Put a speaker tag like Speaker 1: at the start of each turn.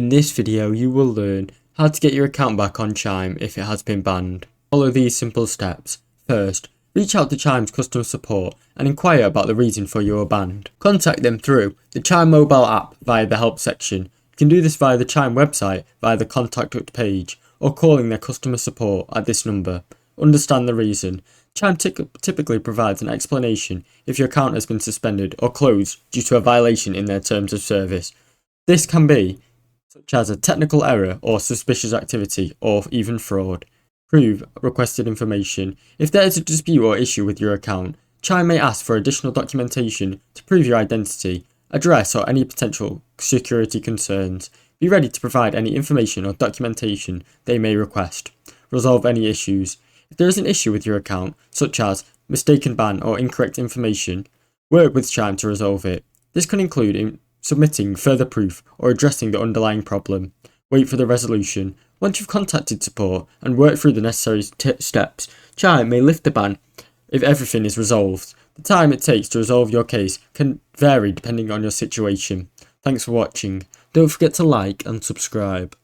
Speaker 1: In this video you will learn how to get your account back on Chime if it has been banned. Follow these simple steps. First, reach out to Chime's customer support and inquire about the reason for your banned. Contact them through the Chime mobile app via the help section. You can do this via the Chime website via the contact us page or calling their customer support at this number. Understand the reason. Chime typically provides an explanation if your account has been suspended or closed due to a violation in their terms of service. This can be such as a technical error or suspicious activity or even fraud. Prove requested information. If there is a dispute or issue with your account, Chime may ask for additional documentation to prove your identity, address or any potential security concerns. Be ready to provide any information or documentation they may request. Resolve any issues. If there is an issue with your account, such as mistaken ban or incorrect information, work with Chime to resolve it. This can include submitting further proof or addressing the underlying problem. Wait for the resolution. Once you've contacted support and worked through the necessary steps, Chime may lift the ban if everything is resolved. The time it takes to resolve your case can vary depending on your situation. Thanks for watching. Don't forget to like and subscribe.